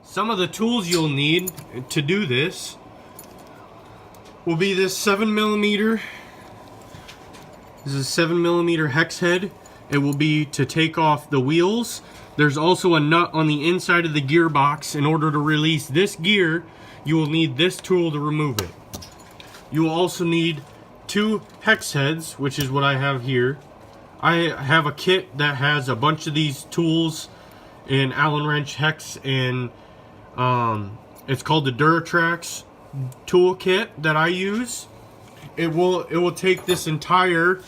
Some of the tools you'll need to do this will be this 7mm. This is a 7mm hex head. It will be to take off the wheels. There's also a nut on the inside of the gearbox. In order to release this gear, you will need this tool to remove it. You will also need 2 hex heads, which is what I have here. I have a kit that has a bunch of these tools in Allen wrench hex, and it's called the Traxxas tool kit that I use. It will take this entire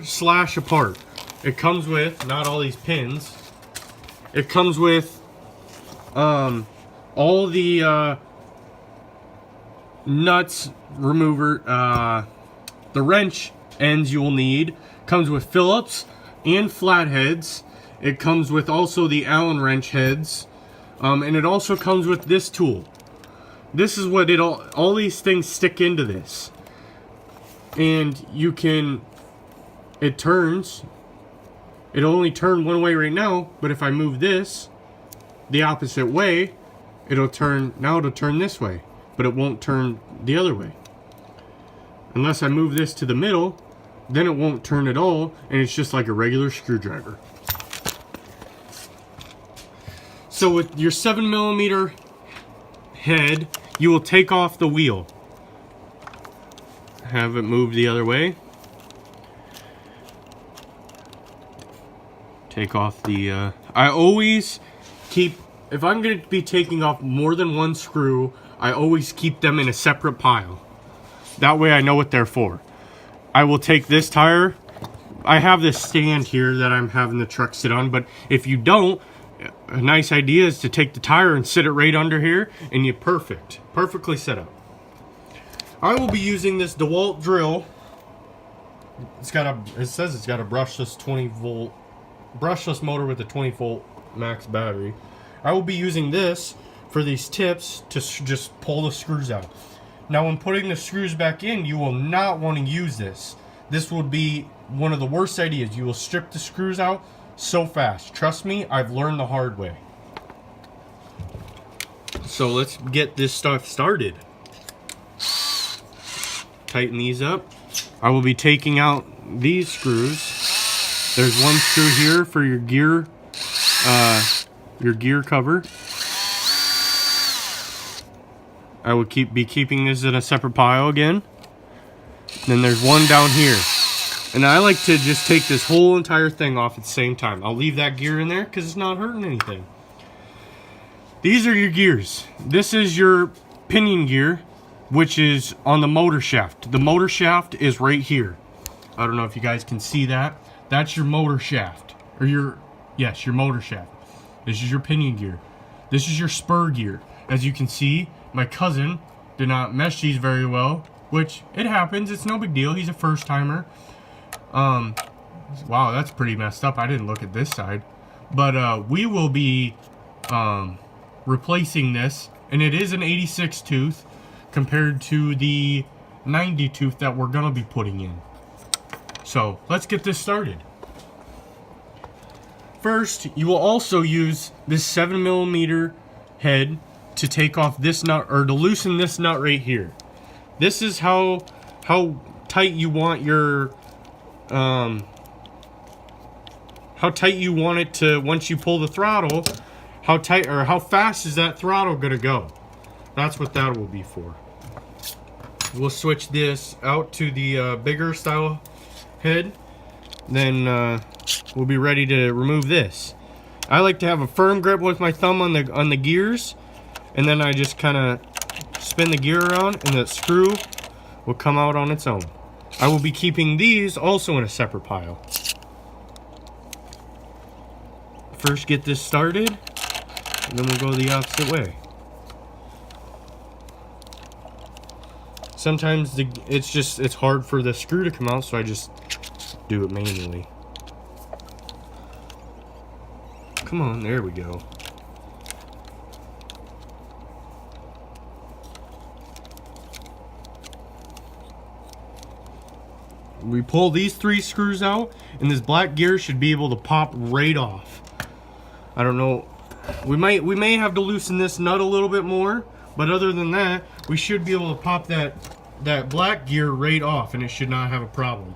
slash apart. It comes with not all these pins. It comes with all the nuts remover, the wrench ends you will need. Comes with Phillips and flatheads. It comes with also the Allen wrench heads, and it also comes with this tool. This is what all these things stick into this, and you can. It turns. It'll only turn one way right now, but if I move this the opposite way, it'll turn. Now it'll turn this way, but it won't turn the other way. Unless I move this to the middle, then it won't turn at all, and it's just like a regular screwdriver. So with your 7mm head, you will take off the wheel. Have it move the other way. Take off the, I always keep, if I'm going to be taking off more than one screw, I always keep them in a separate pile. That way I know what they're for. I will take this tire. I have this stand here that I'm having the truck sit on, but if you don't, a nice idea is to take the tire and sit it right under here, and you're perfectly set up. I will be using this Dewalt Drill. It says it's got a brushless 20-volt brushless motor with a 20-volt max battery. I will be using this for these tips to just pull the screws out. Now when putting the screws back in, you will not want to use this. This would be one of the worst ideas. You will strip the screws out so fast. Trust me, I've learned the hard way. So let's get this stuff started. Tighten these up. I will be taking out these screws. There's one screw here for your gear cover. I would be keeping this in a separate pile again. Then there's one down here. And I like to just take this whole entire thing off at the same time. I'll leave that gear in there because it's not hurting anything. These are your gears. This is your pinion gear, which is on the motor shaft. The motor shaft is right here. I don't know if you guys can see that. That's your motor shaft. Or your motor shaft. This is your pinion gear. This is your spur gear. As you can see, my cousin did not mesh these very well, which it happens. It's no big deal. He's a first timer. Wow, that's pretty messed up. I didn't look at this side. But we will be replacing this, and it is an 86 tooth compared to the 90 tooth that we're gonna be putting in. So let's get this started. First, you will also use this 7mm head to take off this nut, or to loosen this nut right here. This is how tight you want your how tight you want it to, once you pull the throttle, how tight or how fast is that throttle gonna go. That's what that will be for. We'll switch this out to the bigger style head. Then we'll be ready to remove this. I like to have a firm grip with my thumb on the gears, and then I just kind of spin the gear around, and the screw will come out on its own. I will be keeping these also in a separate pile. First get this started, and then we'll go the opposite way. Sometimes it's hard for the screw to come out, so I just do it manually. Come on, there we go. We pull these 3 screws out, and this black gear should be able to pop right off. I don't know We may have to loosen this nut a little bit more, but other than that, we should be able to pop that black gear right off, and it should not have a problem.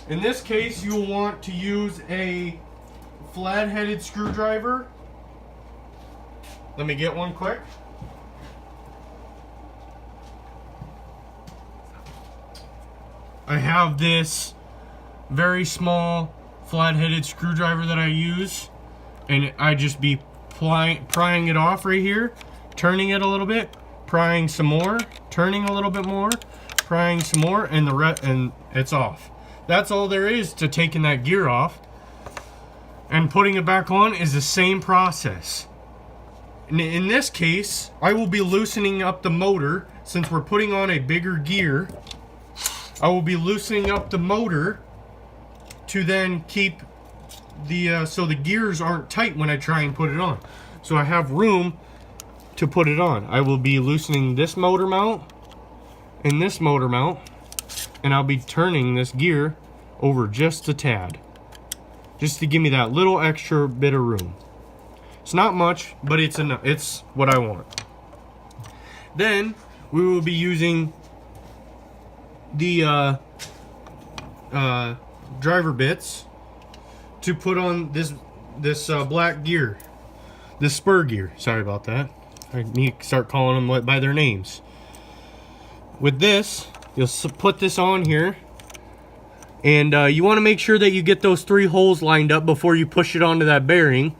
In this case, you'll want to use a flat-headed screwdriver. Let me get one quick. I have this very small flat-headed screwdriver that I use, and I just be prying it off right here, turning it a little bit, prying some more, turning a little bit more, prying some more, and it's off. That's all there is to taking that gear off. And putting it back on is the same process. In this case, I will be loosening up the motor. Since we're putting on a bigger gear, I will be loosening up the motor to then keep the so the gears aren't tight when I try and put it on. So I have room to put it on. I will be loosening this motor mount and this motor mount, and I'll be turning this gear over just a tad, just to give me that little extra bit of room. It's not much, but it's enough. It's what I want. Then we will be using the driver bits to put on this black gear, this spur gear. Sorry about that. I need to start calling them by their names. With this, you'll put this on here, and you want to make sure that you get those 3 holes lined up before you push it onto that bearing.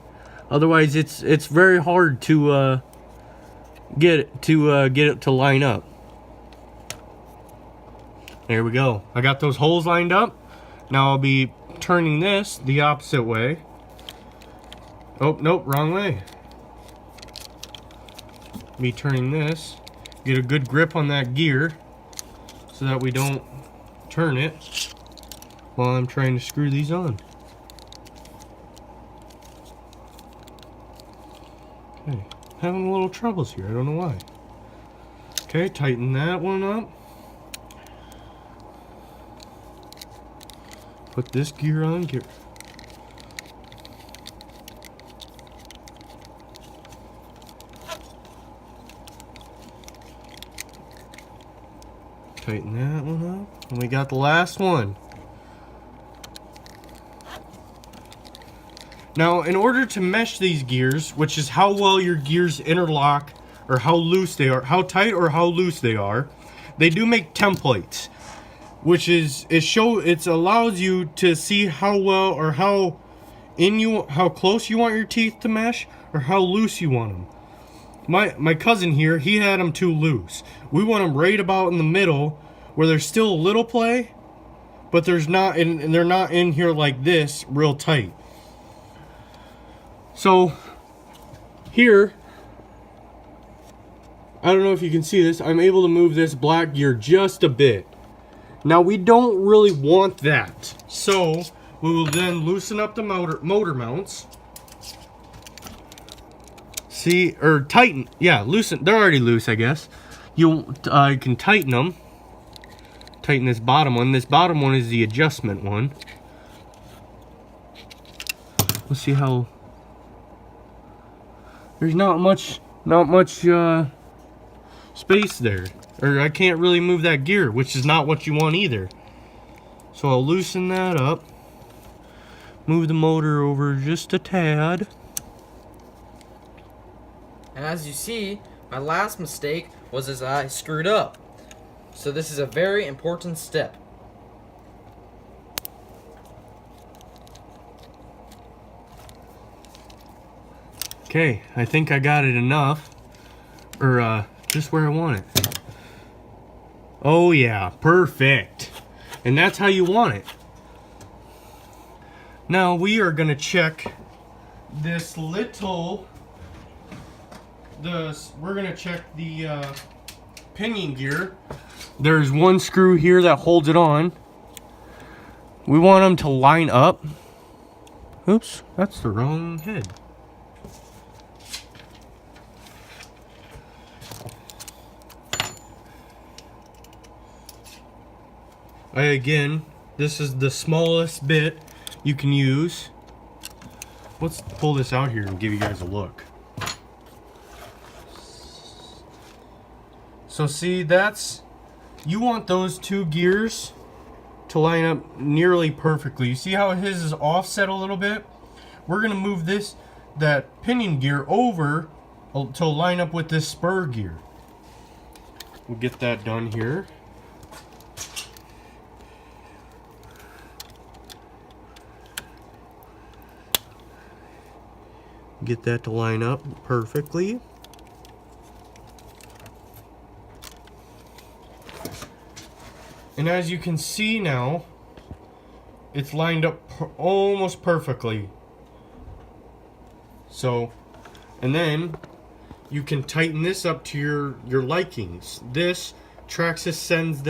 Otherwise, it's very hard to get it to line up. There we go. I got those holes lined up. Now I'll be turning this the opposite way. Oh, nope, wrong way. Me turning this. Get a good grip on that gear so that we don't turn it while I'm trying to screw these on. Okay, having a little troubles here. I don't know why. Okay, tighten that one up. Put this gear on. Tighten that one up. And we got the last one. Now, in order to mesh these gears, which is how well your gears interlock, or how loose they are, how tight or how loose they are, they do make templates, which is it allows you to see how well or how close you want your teeth to mesh, or how loose you want them. My cousin here, he had them too loose. We want them right about in the middle, where there's still a little play, but there's not, and they're not in here like this, real tight. So here, I don't know if you can see this, I'm able to move this black gear just a bit. Now we don't really want that, so we will then loosen up the motor mounts. See, or tighten, yeah, loosen. They're already loose, I guess. You can tighten them. Tighten this bottom one. This bottom one is the adjustment one. Let's see how. There's not much space there, or I can't really move that gear, which is not what you want either. So I'll loosen that up. Move the motor over just a tad. And as you see, my last mistake was as I screwed up. So this is a very important step. Okay, I think I got it enough. Or just where I want it. Oh yeah, perfect. And that's how you want it. Now we are gonna check this little we're gonna check the pinion gear. There's one screw here that holds it on. We want them to line up. Oops, that's the wrong head. Again, this is the smallest bit you can use. let's pull this out here and give you guys a look. So see, you want those two gears to line up nearly perfectly. You see how his is offset a little bit? We're gonna move that pinion gear over to line up with this spur gear. We'll get that done here. Get that to line up perfectly. And as you can see now, it's lined up almost perfectly. So, and then you can tighten this up to your likings. This Traxxas sends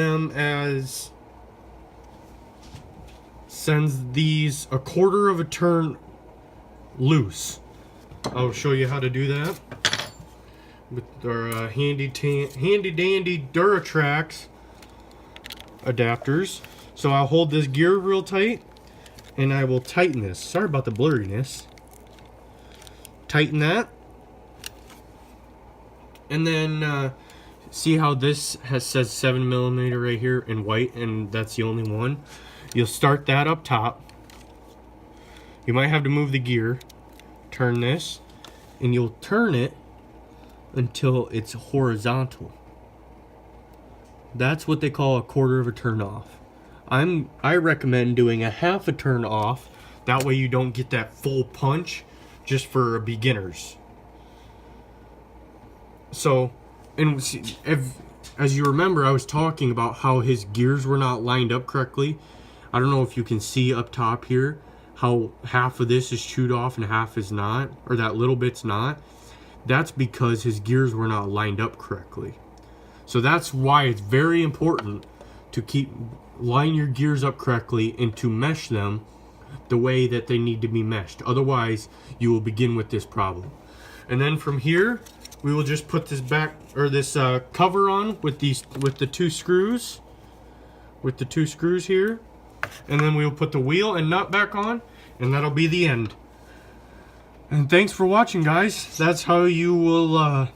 these a quarter of a turn loose. I'll show you how to do that with our handy dandy Duratrax adapters. So I'll hold this gear real tight and I will tighten this. Sorry about the blurriness. Tighten that. And then see how this says 7mm right here in white, and that's the only one. You'll start that up top. You might have to move the gear. Turn this, and you'll turn it until it's horizontal. That's what they call a quarter of a turn off. I recommend doing a half a turn off. That way you don't get that full punch, just for beginners. So, and as you remember, I was talking about how his gears were not lined up correctly. I don't know if you can see up top here how half of this is chewed off and half is not, or that little bit's not. That's because his gears were not lined up correctly. So that's why it's very important to line your gears up correctly and to mesh them the way that they need to be meshed. Otherwise, you will begin with this problem. And then from here, we will just put this cover on with the two screws, here, and then we will put the wheel and nut back on, and that'll be the end. And thanks for watching, guys. That's how you will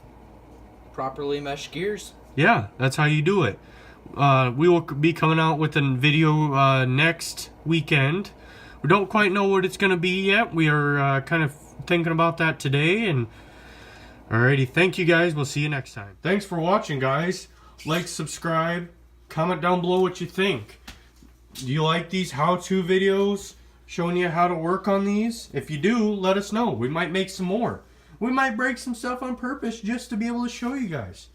properly mesh gears. Yeah, that's how you do it. We will be coming out with a video next weekend. We don't quite know what it's going to be yet. We are kind of thinking about that today. And alrighty, thank you guys. We'll see you next time. Thanks for watching, guys. Like, subscribe, comment down below what you think. Do you like these how-to videos showing you how to work on these? If you do, let us know. We might make some more. We might break some stuff on purpose just to be able to show you guys.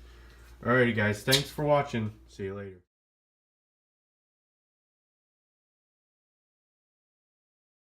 Alrighty, guys. Thanks for watching. See you later.